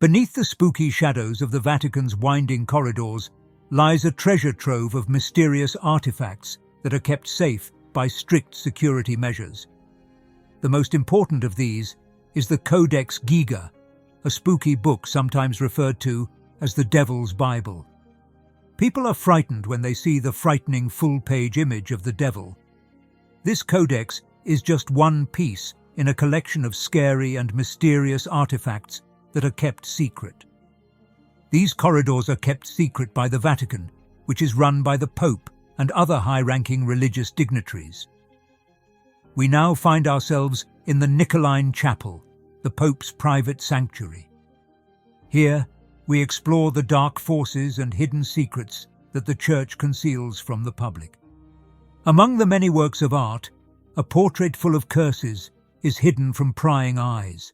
Beneath the spooky shadows of the Vatican's winding corridors lies a treasure trove of mysterious artifacts that are kept safe by strict security measures. The most important of these is the Codex Giga, a spooky book sometimes referred to as the Devil's Bible. People are frightened when they see the frightening full-page image of the devil. This codex is just one piece in a collection of scary and mysterious artifacts that are kept secret. These corridors are kept secret by the Vatican, which is run by the Pope and other high-ranking religious dignitaries. We now find ourselves in the Nicoline Chapel, the Pope's private sanctuary. Here, we explore the dark forces and hidden secrets that the Church conceals from the public. Among the many works of art, a portrait full of curses is hidden from prying eyes.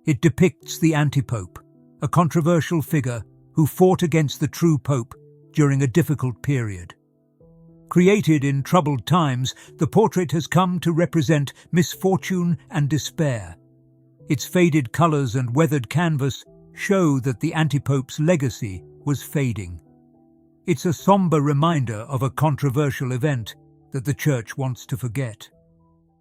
It depicts the anti-pope, a controversial figure who fought against the true pope during a difficult period. Created in troubled times, the portrait has come to represent misfortune and despair. Its faded colours and weathered canvas show that the anti-pope's legacy was fading. It's a sombre reminder of a controversial event that the Church wants to forget.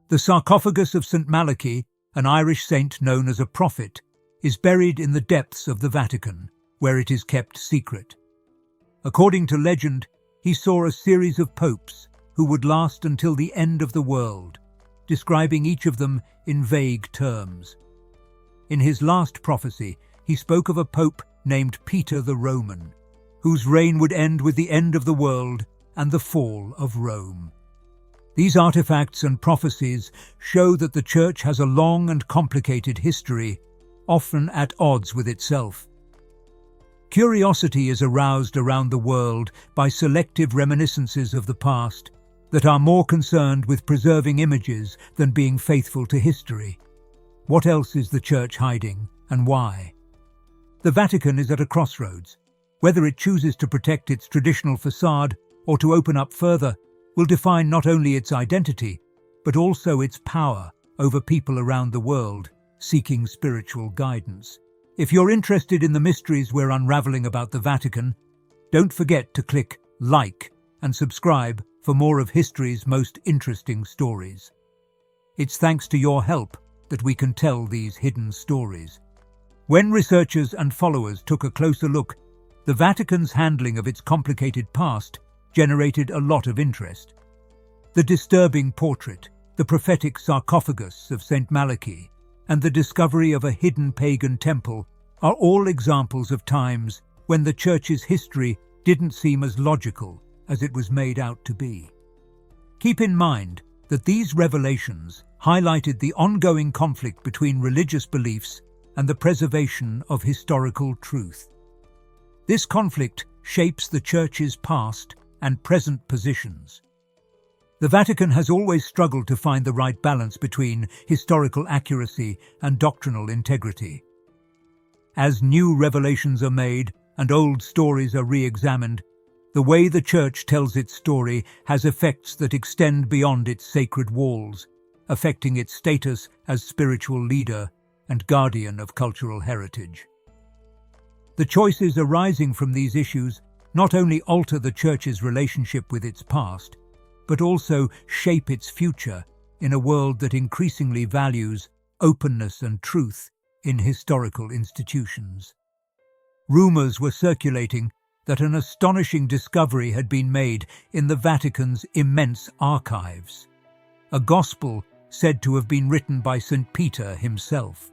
The sarcophagus of St. Malachy, an Irish saint known as a prophet, is buried in the depths of the Vatican, where it is kept secret. According to legend, he saw a series of popes who would last until the end of the world, describing each of them in vague terms. In his last prophecy, he spoke of a pope named Peter the Roman, whose reign would end with the end of the world and the fall of Rome. These artifacts and prophecies show that the Church has a long and complicated history, often at odds with itself. Curiosity is aroused around the world by selective reminiscences of the past that are more concerned with preserving images than being faithful to history. What else is the Church hiding, and why? The Vatican is at a crossroads. Whether it chooses to protect its traditional facade or to open up further will define not only its identity, but also its power over people around the world seeking spiritual guidance. If you're interested in the mysteries we're unraveling about the Vatican, don't forget to click like and subscribe for more of history's most interesting stories. It's thanks to your help that we can tell these hidden stories. When researchers and followers took a closer look, the Vatican's handling of its complicated past generated a lot of interest. The disturbing portrait, the prophetic sarcophagus of St. Malachy, and the discovery of a hidden pagan temple are all examples of times when the Church's history didn't seem as logical as it was made out to be. Keep in mind that these revelations highlighted the ongoing conflict between religious beliefs and the preservation of historical truth. This conflict shapes the Church's past and present positions. The Vatican has always struggled to find the right balance between historical accuracy and doctrinal integrity. As new revelations are made and old stories are re-examined, the way the Church tells its story has effects that extend beyond its sacred walls, affecting its status as spiritual leader and guardian of cultural heritage. The choices arising from these issues not only alter the Church's relationship with its past, but also shape its future in a world that increasingly values openness and truth in historical institutions. Rumors were circulating that an astonishing discovery had been made in the Vatican's immense archives, a gospel said to have been written by St. Peter himself.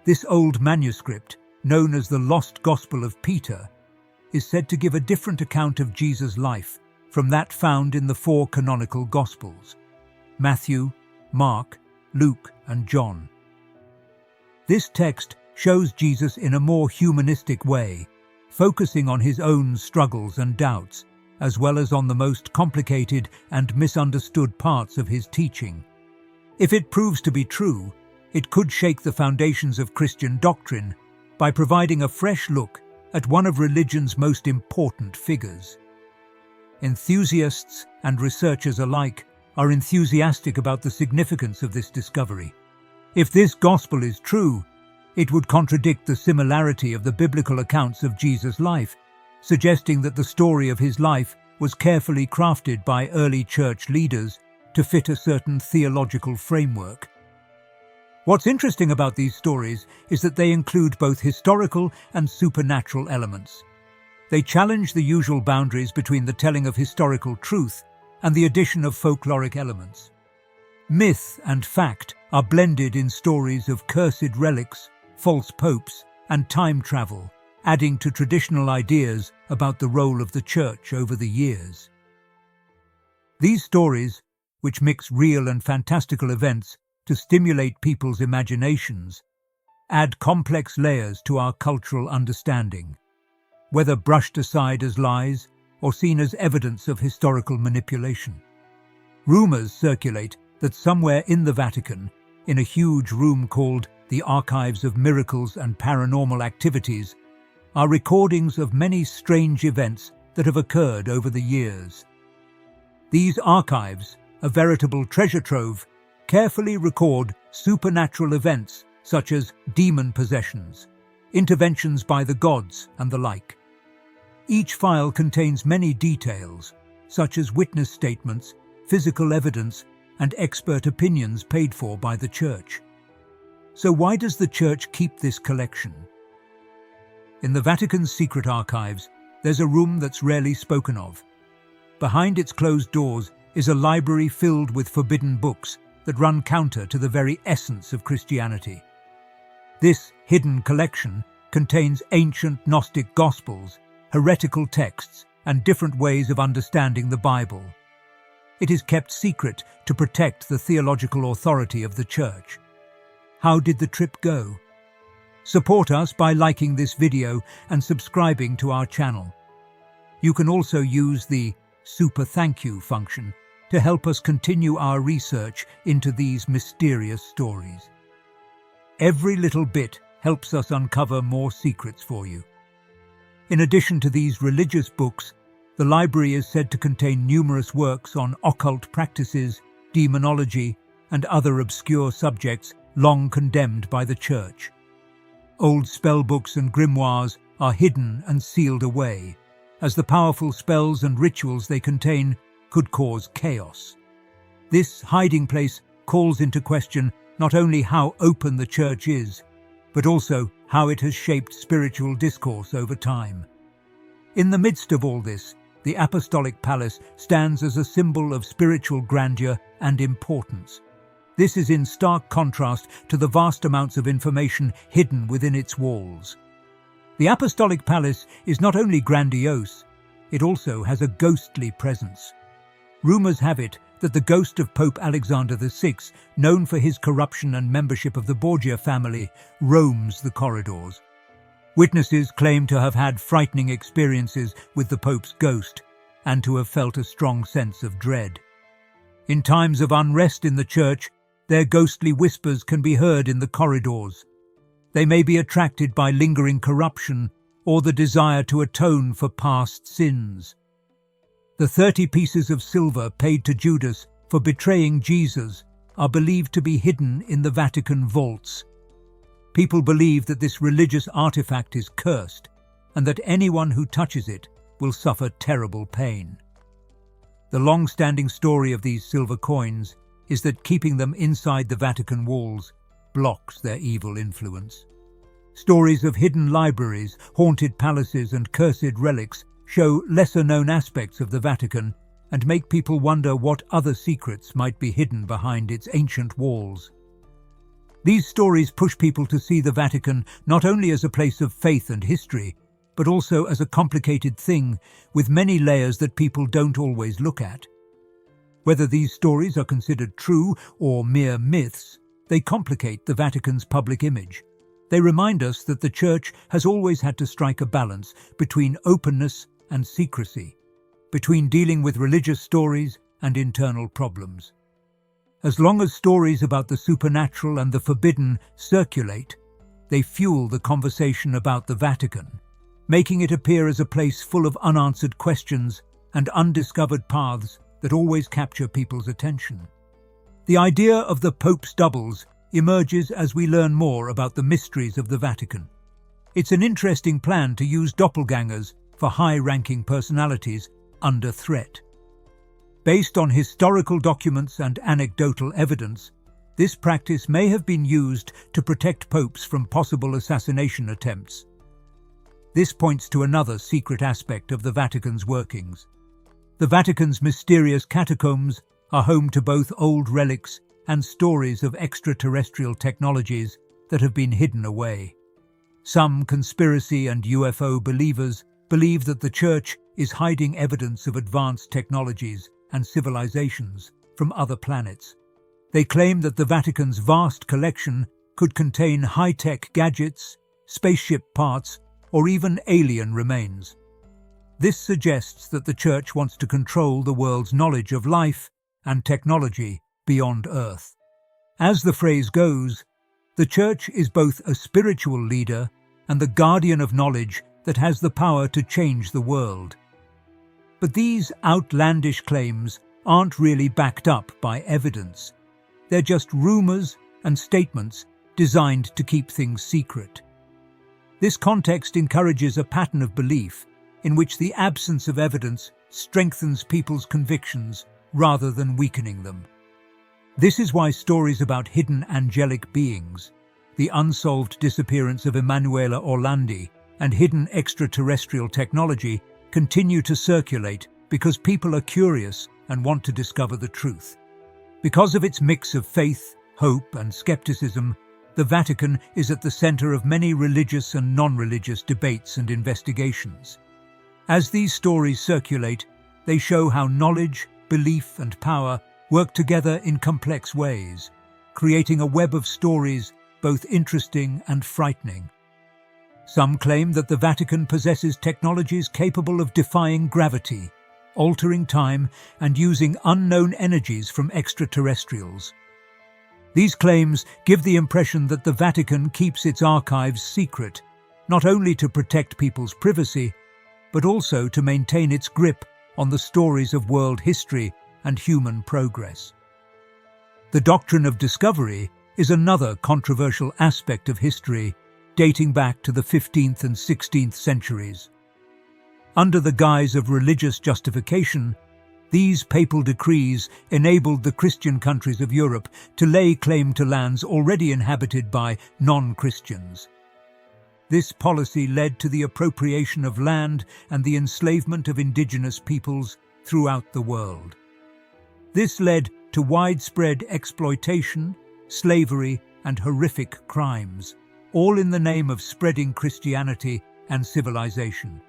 This old manuscript, known as the Lost Gospel of Peter, is said to give a different account of Jesus' life from that found in the four canonical Gospels: Matthew, Mark, Luke, and John. This text shows Jesus in a more humanistic way, focusing on his own struggles and doubts, as well as on the most complicated and misunderstood parts of his teaching. If it proves to be true, it could shake the foundations of Christian doctrine by providing a fresh look at one of religion's most important figures. Enthusiasts and researchers alike are enthusiastic about the significance of this discovery. If this gospel is true, It would contradict the similarity of the biblical accounts of Jesus' life, suggesting that the story of his life was carefully crafted by early church leaders to fit a certain theological framework. What's interesting about these stories is that they include both historical and supernatural elements. They challenge the usual boundaries between the telling of historical truth and the addition of folkloric elements. Myth and fact are blended in stories of cursed relics, false popes, and time travel, adding to traditional ideas about the role of the Church over the years. These stories, which mix real and fantastical events to stimulate people's imaginations, add complex layers to our cultural understanding, whether brushed aside as lies or seen as evidence of historical manipulation. Rumors circulate that somewhere in the Vatican, in a huge room called the Archives of Miracles and Paranormal Activities, are recordings of many strange events that have occurred over the years. These archives, a veritable treasure trove, carefully record supernatural events such as demon possessions, interventions by the gods, and the like. Each file contains many details, such as witness statements, physical evidence, and expert opinions paid for by the Church. So why does the Church keep this collection? In the Vatican's secret archives, there's a room that's rarely spoken of. Behind its closed doors is a library filled with forbidden books that run counter to the very essence of Christianity. This hidden collection contains ancient Gnostic Gospels, heretical texts, and different ways of understanding the Bible. It is kept secret to protect the theological authority of the Church. How did the trip go? Support us by liking this video and subscribing to our channel. You can also use the Super Thank You function to help us continue our research into these mysterious stories. Every little bit helps us uncover more secrets for you. In addition to these religious books, the library is said to contain numerous works on occult practices, demonology, and other obscure subjects long condemned by the Church. Old spellbooks and grimoires are hidden and sealed away, as the powerful spells and rituals they contain could cause chaos. This hiding place calls into question not only how open the Church is, but also how it has shaped spiritual discourse over time. In the midst of all this, the Apostolic Palace stands as a symbol of spiritual grandeur and importance. This is in stark contrast to the vast amounts of information hidden within its walls. The Apostolic Palace is not only grandiose, it also has a ghostly presence. Rumors have it that the ghost of Pope Alexander VI, known for his corruption and membership of the Borgia family, roams the corridors. Witnesses claim to have had frightening experiences with the Pope's ghost and to have felt a strong sense of dread. In times of unrest in the Church, their ghostly whispers can be heard in the corridors. They may be attracted by lingering corruption or the desire to atone for past sins. The 30 pieces of silver paid to Judas for betraying Jesus are believed to be hidden in the Vatican vaults. People believe that this religious artifact is cursed and that anyone who touches it will suffer terrible pain. The long-standing story of these silver coins is that keeping them inside the Vatican walls blocks their evil influence. Stories of hidden libraries, haunted palaces, and cursed relics show lesser-known aspects of the Vatican and make people wonder what other secrets might be hidden behind its ancient walls. These stories push people to see the Vatican not only as a place of faith and history, but also as a complicated thing with many layers that people don't always look at. Whether these stories are considered true or mere myths, they complicate the Vatican's public image. They remind us that the Church has always had to strike a balance between openness and secrecy, between dealing with religious stories and internal problems. As long as stories about the supernatural and the forbidden circulate, they fuel the conversation about the Vatican, making it appear as a place full of unanswered questions and undiscovered paths that always capture people's attention. The idea of the Pope's doubles emerges as we learn more about the mysteries of the Vatican. It's an interesting plan to use doppelgangers for high-ranking personalities under threat. Based on historical documents and anecdotal evidence, this practice may have been used to protect popes from possible assassination attempts. This points to another secret aspect of the Vatican's workings. The Vatican's mysterious catacombs are home to both old relics and stories of extraterrestrial technologies that have been hidden away. Some conspiracy and UFO believers believe that the Church is hiding evidence of advanced technologies and civilizations from other planets. They claim that the Vatican's vast collection could contain high-tech gadgets, spaceship parts, or even alien remains. This suggests that the Church wants to control the world's knowledge of life and technology beyond Earth. As the phrase goes, the Church is both a spiritual leader and the guardian of knowledge that has the power to change the world. But these outlandish claims aren't really backed up by evidence. They're just rumors and statements designed to keep things secret. This context encourages a pattern of belief in which the absence of evidence strengthens people's convictions rather than weakening them. This is why stories about hidden angelic beings, the unsolved disappearance of Emanuela Orlandi, and hidden extraterrestrial technology continue to circulate because people are curious and want to discover the truth. Because of its mix of faith, hope, and skepticism, the Vatican is at the center of many religious and non-religious debates and investigations. As these stories circulate, they show how knowledge, belief, and power work together in complex ways, creating a web of stories both interesting and frightening. Some claim that the Vatican possesses technologies capable of defying gravity, altering time, and using unknown energies from extraterrestrials. These claims give the impression that the Vatican keeps its archives secret, not only to protect people's privacy, but also to maintain its grip on the stories of world history and human progress. The doctrine of discovery is another controversial aspect of history dating back to the 15th and 16th centuries. Under the guise of religious justification, these papal decrees enabled the Christian countries of Europe to lay claim to lands already inhabited by non-Christians. This policy led to the appropriation of land and the enslavement of indigenous peoples throughout the world. This led to widespread exploitation, slavery, and horrific crimes, all in the name of spreading Christianity and civilization.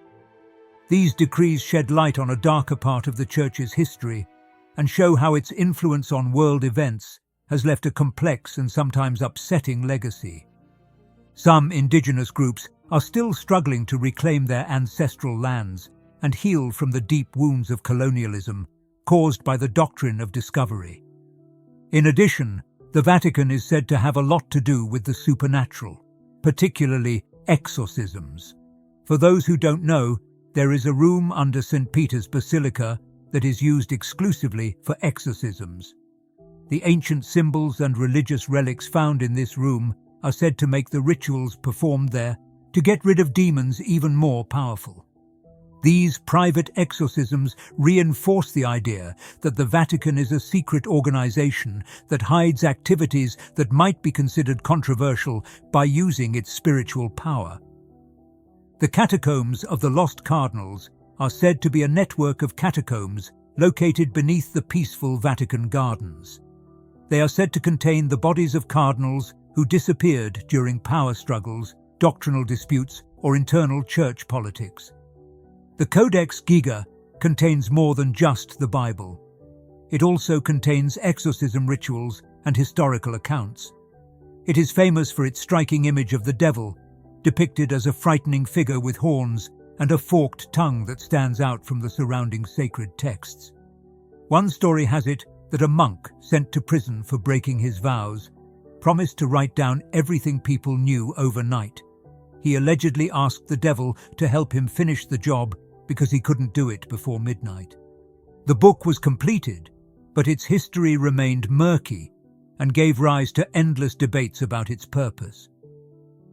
These decrees shed light on a darker part of the Church's history and show how its influence on world events has left a complex and sometimes upsetting legacy. Some indigenous groups are still struggling to reclaim their ancestral lands and heal from the deep wounds of colonialism caused by the doctrine of discovery. In addition, the Vatican is said to have a lot to do with the supernatural, particularly exorcisms. For those who don't know, there is a room under St. Peter's Basilica that is used exclusively for exorcisms. The ancient symbols and religious relics found in this room are said to make the rituals performed there to get rid of demons even more powerful. These private exorcisms reinforce the idea that the Vatican is a secret organization that hides activities that might be considered controversial by using its spiritual power. The catacombs of the Lost Cardinals are said to be a network of catacombs located beneath the peaceful Vatican gardens. They are said to contain the bodies of cardinals who disappeared during power struggles, doctrinal disputes, or internal church politics. The Codex Giga contains more than just the Bible. It also contains exorcism rituals and historical accounts. It is famous for its striking image of the devil, depicted as a frightening figure with horns and a forked tongue that stands out from the surrounding sacred texts. One story has it that a monk sent to prison for breaking his vows promised to write down everything people knew overnight. He allegedly asked the devil to help him finish the job because he couldn't do it before midnight. The book was completed, but its history remained murky, and gave rise to endless debates about its purpose.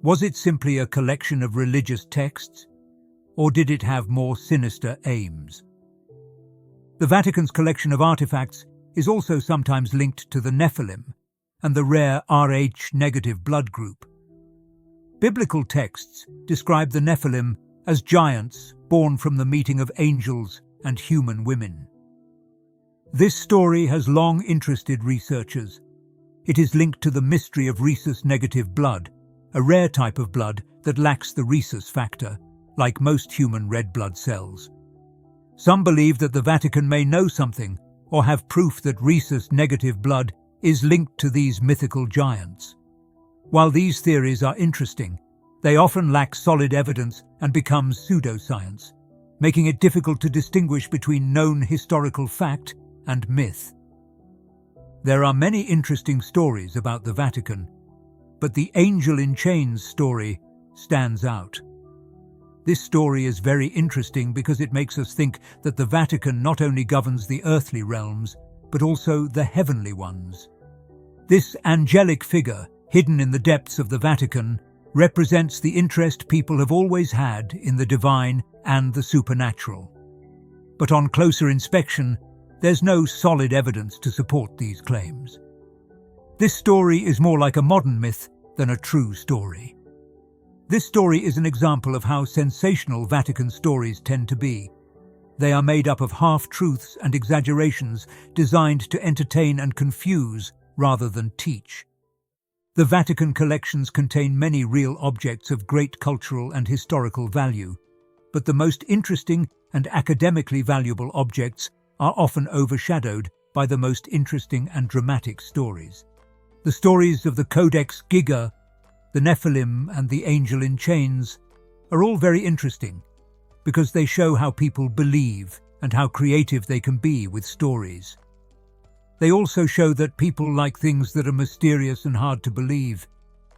Was it simply a collection of religious texts, or did it have more sinister aims? The Vatican's collection of artifacts is also sometimes linked to the Nephilim and the rare Rh-negative blood group. Biblical texts describe the Nephilim as giants born from the meeting of angels and human women. This story has long interested researchers. It is linked to the mystery of rhesus-negative blood, a rare type of blood that lacks the rhesus factor, like most human red blood cells. Some believe that the Vatican may know something or have proof that rhesus-negative blood is linked to these mythical giants. While these theories are interesting, they often lack solid evidence and become pseudoscience, making it difficult to distinguish between known historical fact and myth. There are many interesting stories about the Vatican, but the Angel in Chains story stands out. This story is very interesting because it makes us think that the Vatican not only governs the earthly realms, but also the heavenly ones. This angelic figure, hidden in the depths of the Vatican, represents the interest people have always had in the divine and the supernatural. But on closer inspection, there's no solid evidence to support these claims. This story is more like a modern myth than a true story. This story is an example of how sensational Vatican stories tend to be. They are made up of half-truths and exaggerations designed to entertain and confuse rather than teach. The Vatican collections contain many real objects of great cultural and historical value, but the most interesting and academically valuable objects are often overshadowed by the most interesting and dramatic stories. The stories of the Codex Giga, the Nephilim and the Angel in Chains are all very interesting because they show how people believe and how creative they can be with stories. They also show that people like things that are mysterious and hard to believe.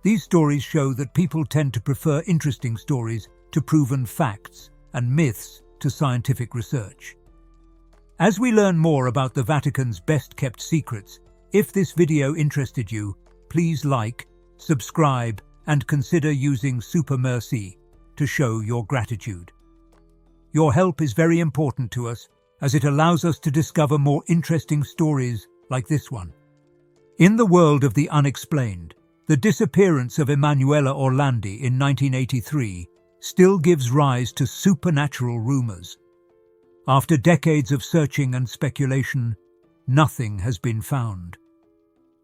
These stories show that people tend to prefer interesting stories to proven facts and myths to scientific research. As we learn more about the Vatican's best-kept secrets, if this video interested you, please like, subscribe, and consider using Super Merci to show your gratitude. Your help is very important to us as it allows us to discover more interesting stories like this one. In the world of the unexplained, the disappearance of Emanuela Orlandi in 1983 still gives rise to supernatural rumors. After decades of searching and speculation, nothing has been found.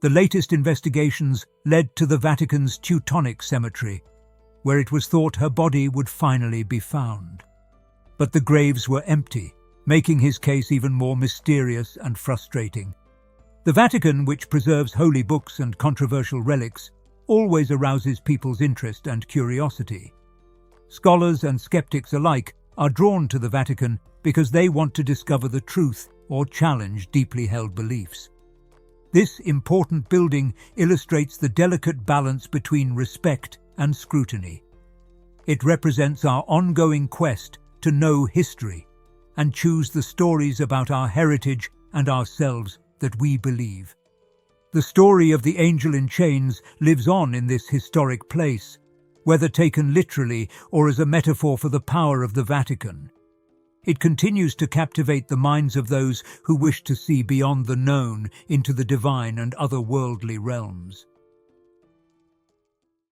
The latest investigations led to the Vatican's Teutonic Cemetery, where it was thought her body would finally be found. But the graves were empty, making his case even more mysterious and frustrating. The Vatican, which preserves holy books and controversial relics, always arouses people's interest and curiosity. Scholars and skeptics alike are drawn to the Vatican because they want to discover the truth or challenge deeply held beliefs. This important building illustrates the delicate balance between respect and scrutiny. It represents our ongoing quest to know history and choose the stories about our heritage and ourselves that we believe. The story of the Angel in Chains lives on in this historic place, whether taken literally or as a metaphor for the power of the Vatican. It continues to captivate the minds of those who wish to see beyond the known into the divine and otherworldly realms.